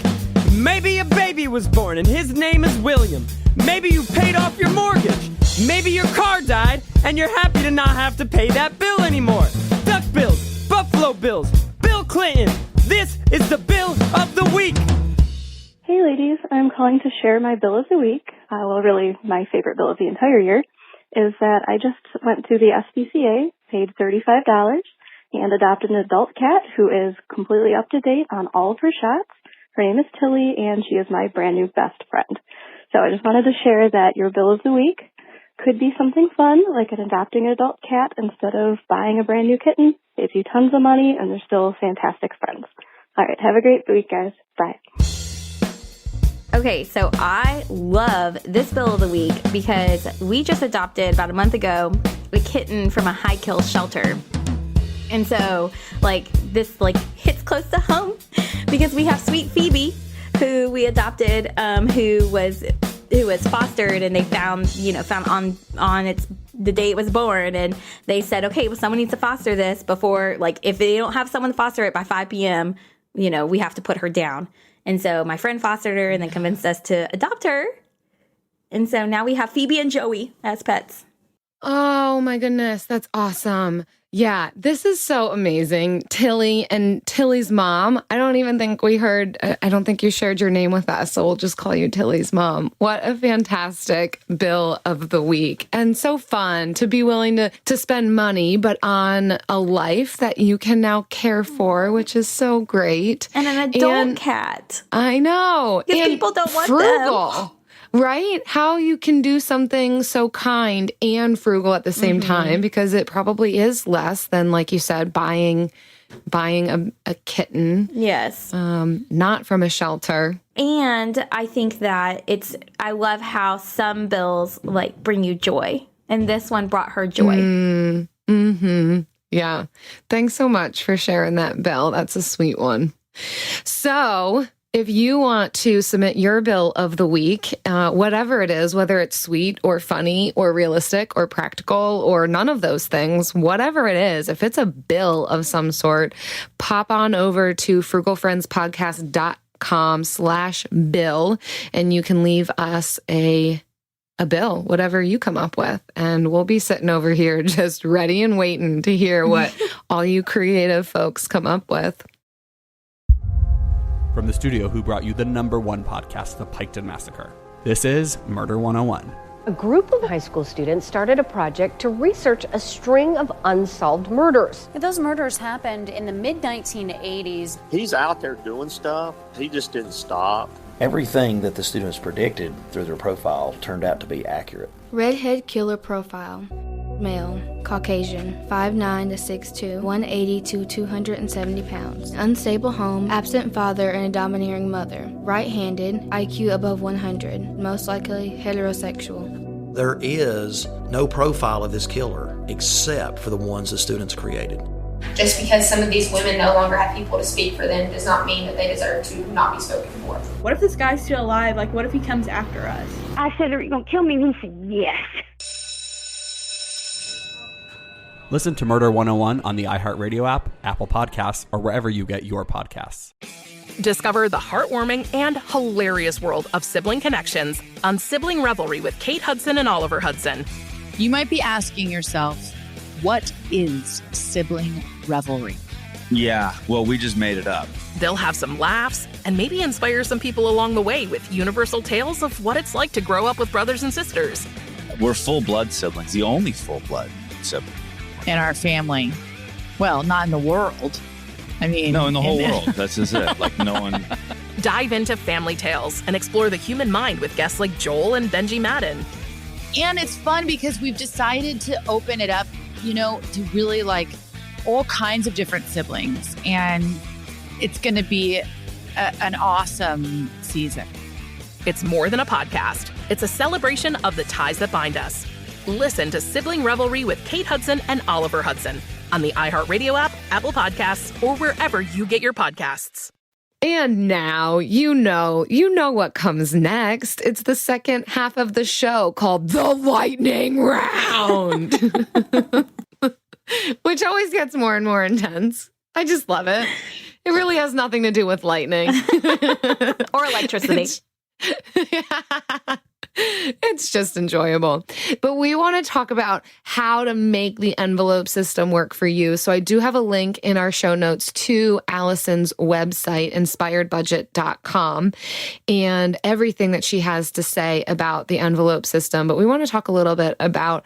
Maybe a baby was born and his name is William. Maybe you paid off your mortgage. Maybe your car died and you're happy to not have to pay that bill anymore. Duck bills, Buffalo Bills, Bill Clinton. This is the Bill of the Week. Hey ladies, I'm calling to share my Bill of the Week. Really my favorite bill of the entire year is that I just went to the SPCA, paid $35, and adopted an adult cat who is completely up to date on all of her shots. Her name is Tilly, and she is my brand new best friend. So I just wanted to share that your Bill of the Week could be something fun, like an adopting an adult cat instead of buying a brand new kitten. Saves you tons of money, and they're still fantastic friends. All right, have a great week, guys. Bye. Okay, so I love this Bill of the Week because we just adopted about a month ago a kitten from a high kill shelter. And so, this hits close to home because we have sweet Phoebe, who we adopted, who was fostered, and they found on the day it was born, and they said, okay, well, someone needs to foster this before, if they don't have someone to foster it by 5 p.m., we have to put her down. And so my friend fostered her and then convinced us to adopt her. And so now we have Phoebe and Joey as pets. Oh my goodness, that's awesome. Yeah, this is so amazing. Tilly and Tilly's mom. I don't think you shared your name with us, so we'll just call you Tilly's mom. What a fantastic Bill of the Week. And so fun to be willing to spend money, but on a life that you can now care for, which is so great. And an adult cat. I know. Because people don't want frugal. them. Right? How you can do something so kind and frugal at the same time, because it probably is less than, like you said, buying a kitten. Yes. Not from a shelter. And I think that I love how some bills bring you joy. And this one brought her joy. Mm-hmm. Yeah. Thanks so much for sharing that, Bill. That's a sweet one. So if you want to submit your Bill of the Week, whatever it is, whether it's sweet or funny or realistic or practical or none of those things, whatever it is, if it's a bill of some sort, pop on over to frugalfriendspodcast.com/bill and you can leave us a bill, whatever you come up with. And we'll be sitting over here just ready and waiting to hear what all you creative folks come up with. From the studio who brought you the #1 podcast, The Piketon Massacre. This is Murder 101. A group of high school students started a project to research a string of unsolved murders. Those murders happened in the mid-1980s. He's out there doing stuff. He just didn't stop. Everything that the students predicted through their profile turned out to be accurate. Redhead killer profile. Male, Caucasian, 5'9" to 6'2", 180 to 270 pounds. Unstable home, absent father and a domineering mother. Right-handed, IQ above 100, most likely heterosexual. There is no profile of this killer except for the ones the students created. Just because some of these women no longer have people to speak for them does not mean that they deserve to not be spoken for. What if this guy's still alive? Like, what if he comes after us? I said, are you going to kill me? And he said, yes. Listen to Murder 101 on the iHeartRadio app, Apple Podcasts, or wherever you get your podcasts. Discover the heartwarming and hilarious world of sibling connections on Sibling Revelry with Kate Hudson and Oliver Hudson. You might be asking yourself, what is sibling revelry? Yeah, well, we just made it up. They'll have some laughs and maybe inspire some people along the way with universal tales of what it's like to grow up with brothers and sisters. We're full-blood siblings, the only full-blood sibling. In our family. Well, not in the world. I mean... No, in the whole world. That's just it. Like, no one... Dive into family tales and explore the human mind with guests like Joel and Benji Madden. And it's fun because we've decided to open it up, to really like all kinds of different siblings. And it's going to be an awesome season. It's more than a podcast. It's a celebration of the ties that bind us. Listen to Sibling Revelry with Kate Hudson and Oliver Hudson on the iHeartRadio app, Apple Podcasts, or wherever you get your podcasts. And now you know what comes next. It's the second half of the show called The Lightning Round, which always gets more and more intense. I just love it. It really has nothing to do with lightning. Or electricity. It's just enjoyable. But we want to talk about how to make the envelope system work for you. So I do have a link in our show notes to Allison's website, inspiredbudget.com, and everything that she has to say about the envelope system. But we want to talk a little bit about,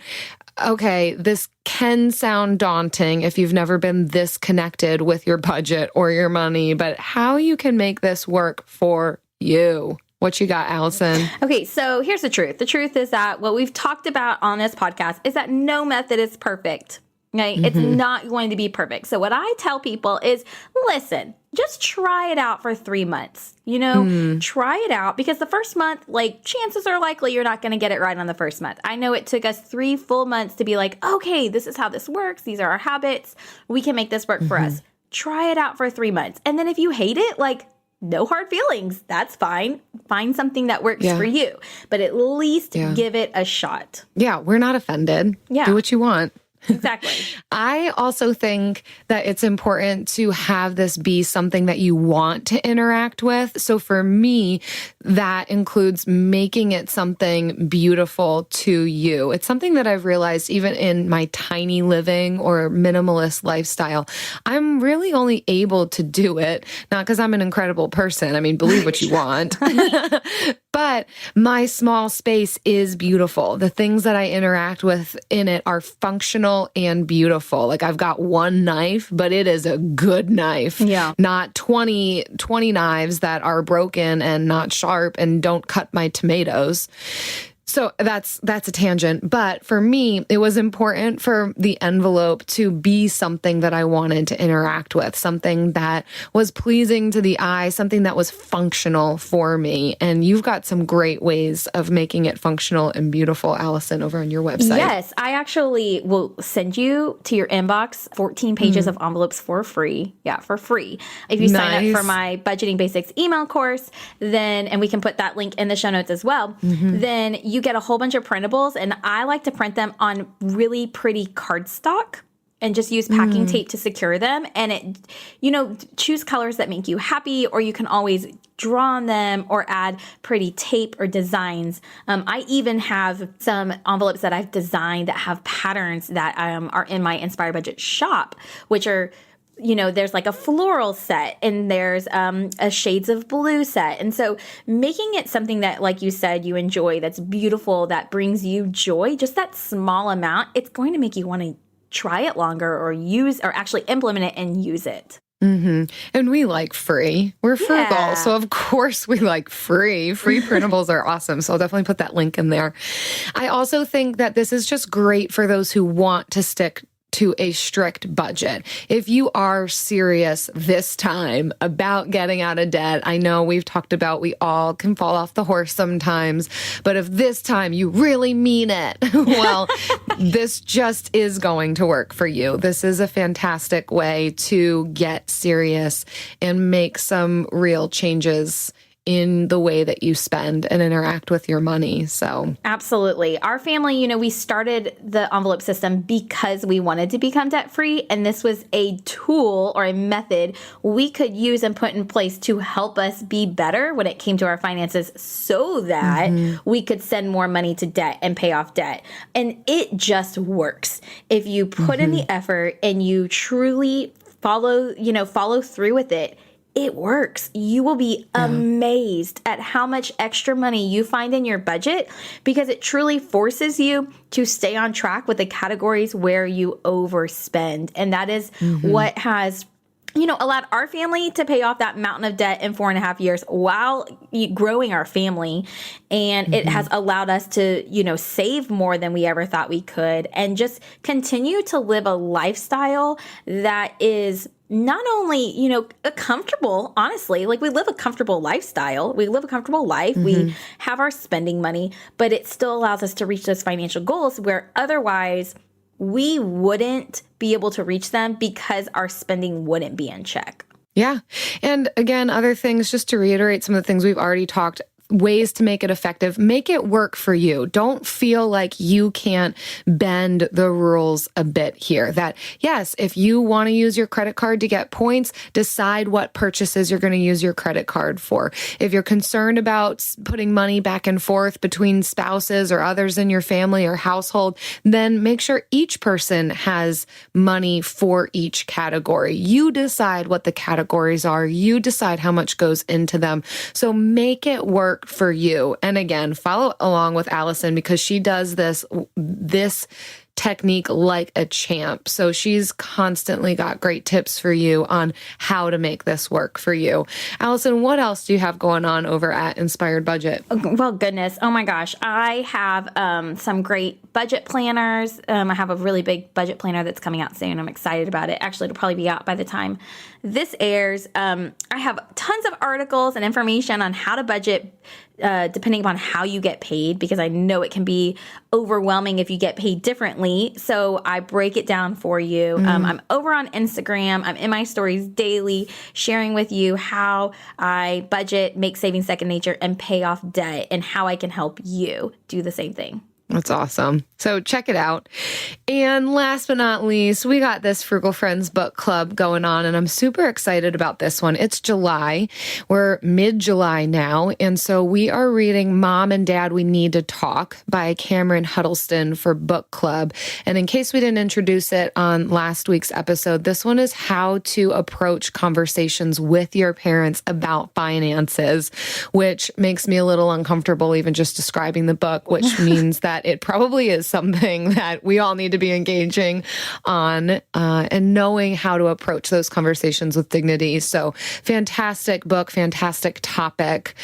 okay, this can sound daunting if you've never been this connected with your budget or your money, but how you can make this work for you. What you got, Allison? Okay, so here's the truth. The truth is that what we've talked about on this podcast is that no method is perfect. Okay? Mm-hmm. It's not going to be perfect. So what I tell people is, listen, just try it out for 3 months. Try it out, because the first month, chances are likely you're not going to get it right on the first month. I know it took us 3 full months to be like, okay, this is how this works. These are our habits. We can make this work for us. Try it out for 3 months. And then if you hate it, no hard feelings. That's fine. Find something that works for you. But at least give it a shot. Yeah, we're not offended. Yeah. Do what you want. Exactly. I also think that it's important to have this be something that you want to interact with. So for me, that includes making it something beautiful to you. It's something that I've realized even in my tiny living or minimalist lifestyle, I'm really only able to do it, not because I'm an incredible person. I mean, believe what you want. But my small space is beautiful. The things that I interact with in it are functional and beautiful. Like, I've got one knife, but it is a good knife. Yeah. Not 20 knives that are broken and not sharp and don't cut my tomatoes. So that's a tangent. But for me, it was important for the envelope to be something that I wanted to interact with, something that was pleasing to the eye, something that was functional for me. And you've got some great ways of making it functional and beautiful, Allison, over on your website. Yes, I actually will send you to your inbox 14 pages of envelopes for free. Yeah, for free. If you sign up for my Budgeting Basics email course, and we can put that link in the show notes as well, then you get a whole bunch of printables, and I like to print them on really pretty cardstock and just use packing tape to secure them. And choose colors that make you happy, or you can always draw on them or add pretty tape or designs. I even have some envelopes that I've designed that have patterns that are in my Inspired Budget shop, which are, there's like a floral set, and there's a shades of blue set. And so making it something that, like you said, you enjoy, that's beautiful, that brings you joy, just that small amount, it's going to make you want to try it longer or actually implement it and use it. Mm-hmm. And we like free. We're frugal. So of course we like free. Free printables are awesome. So I'll definitely put that link in there. I also think that this is just great for those who want to stick to a strict budget. If you are serious this time about getting out of debt, I know we've talked about we all can fall off the horse sometimes, but if this time you really mean it, well, this just is going to work for you. This is a fantastic way to get serious and make some real changes in the way that you spend and interact with your money. So absolutely. Our family, we started the envelope system because we wanted to become debt free. And this was a tool or a method we could use and put in place to help us be better when it came to our finances so that we could send more money to debt and pay off debt. And it just works. If you put in the effort and you truly follow through with it, it works. You will be amazed at how much extra money you find in your budget because it truly forces you to stay on track with the categories where you overspend. And that is what has allowed our family to pay off that mountain of debt in 4.5 years while growing our family. And it has allowed us to, save more than we ever thought we could and just continue to live a lifestyle that is not only, a comfortable, honestly, like we live a comfortable lifestyle. We live a comfortable life. We have our spending money, but it still allows us to reach those financial goals where otherwise we wouldn't be able to reach them because our spending wouldn't be in check. Yeah. And again, other things, just to reiterate some of the things we've already talked, ways to make it effective, make it work for you. Don't feel like you can't bend the rules a bit here. That, yes, if you want to use your credit card to get points, decide what purchases you're going to use your credit card for. If you're concerned about putting money back and forth between spouses or others in your family or household, then make sure each person has money for each category. You decide what the categories are. You decide how much goes into them. So make it work for you. And again, follow along with Allison because she does this technique like a champ. So she's constantly got great tips for you on how to make this work for you. Allison, what else do you have going on over at Inspired Budget? Well, goodness. Oh my gosh. I have some great budget planners. I have a really big budget planner that's coming out soon. I'm excited about it. Actually, it'll probably be out by the time this airs. I have tons of articles and information on how to budget depending upon how you get paid, because I know it can be overwhelming if you get paid differently. So I break it down for you. I'm over on Instagram. I'm in my stories daily, sharing with you how I budget, make saving second nature, and pay off debt, and how I can help you do the same thing. That's awesome. So check it out. And last but not least, we got this Frugal Friends book club going on, and I'm super excited about this one. It's July. We're mid-July now, and so we are reading Mom and Dad, We Need to Talk by Cameron Huddleston for book club. And in case we didn't introduce it on last week's episode, this one is how to approach conversations with your parents about finances, which makes me a little uncomfortable even just describing the book, which means that it probably is something that we all need to be engaging on and knowing how to approach those conversations with dignity. So fantastic book, fantastic topic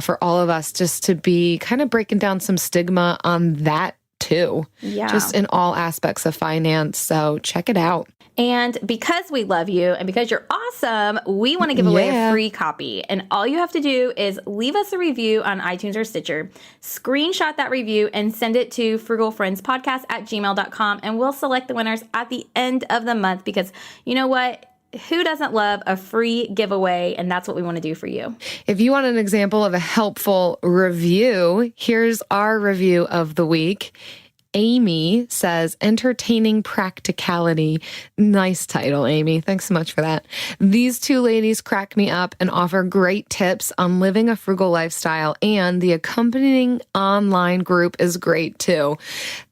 for all of us just to be kind of breaking down some stigma on that too, just in all aspects of finance. So check it out. And because we love you and because you're awesome, we want to give away a free copy. And all you have to do is leave us a review on iTunes or Stitcher, screenshot that review, and send it to frugalfriendspodcast@gmail.com. And we'll select the winners at the end of the month because you know what? Who doesn't love a free giveaway? And that's what we want to do for you. If you want an example of a helpful review, here's our review of the week. Amy says, entertaining practicality. Nice title, Amy. Thanks so much for that. These two ladies crack me up and offer great tips on living a frugal lifestyle, and the accompanying online group is great too.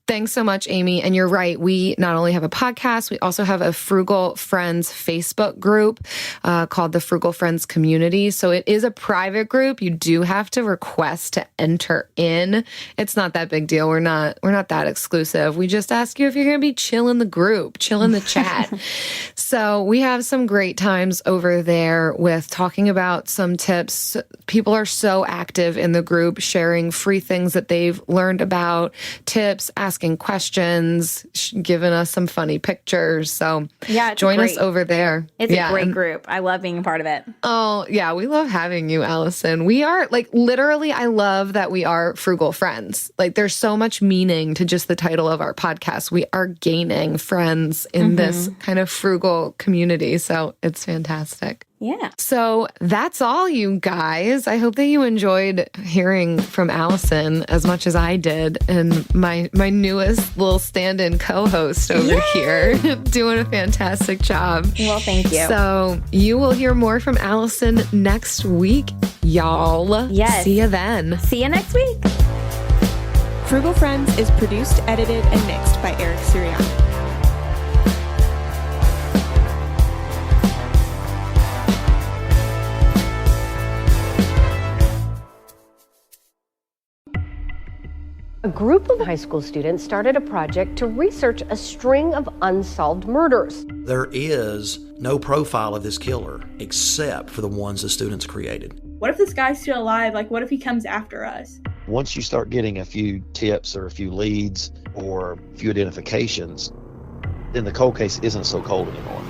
Thanks so much, Amy. And you're right. We not only have a podcast, we also have a Frugal Friends Facebook group called the Frugal Friends Community. So it is a private group. You do have to request to enter in. It's not that big deal. We're not that exclusive. We just ask you if you're going to be chill in the group, chill in the chat. So we have some great times over there with talking about some tips. People are so active in the group, sharing free things that they've learned about, tips, asking asking questions, giving us some funny pictures. So yeah, join us over there. It's a great group. I love being a part of it. Oh, yeah. We love having you, Allison. We are literally, I love that we are frugal friends. There's so much meaning to just the title of our podcast. We are gaining friends in this kind of frugal community. So it's fantastic. Yeah. So that's all, you guys. I hope that you enjoyed hearing from Allison as much as I did, and my newest little stand-in co-host over here doing a fantastic job. Well, thank you. So you will hear more from Allison next week, y'all. Yes. See you then. See you next week. Frugal Friends is produced, edited, and mixed by Eric Sirianni. A group of high school students started a project to research a string of unsolved murders. There is no profile of this killer except for the ones the students created. What if this guy's still alive? What if he comes after us? Once you start getting a few tips or a few leads or a few identifications, then the cold case isn't so cold anymore.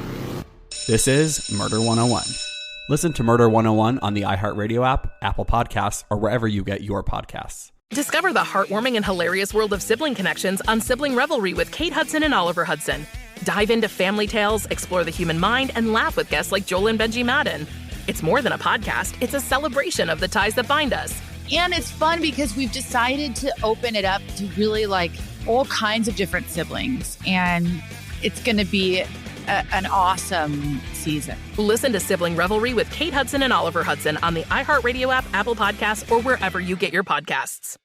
This is Murder 101. Listen to Murder 101 on the iHeartRadio app, Apple Podcasts, or wherever you get your podcasts. Discover the heartwarming and hilarious world of sibling connections on Sibling Revelry with Kate Hudson and Oliver Hudson. Dive into family tales, explore the human mind, and laugh with guests like Joel and Benji Madden. It's more than a podcast, it's a celebration of the ties that bind us. And it's fun because we've decided to open it up to really all kinds of different siblings. And it's going to be an awesome season. Listen to Sibling Revelry with Kate Hudson and Oliver Hudson on the iHeartRadio app, Apple Podcasts, or wherever you get your podcasts.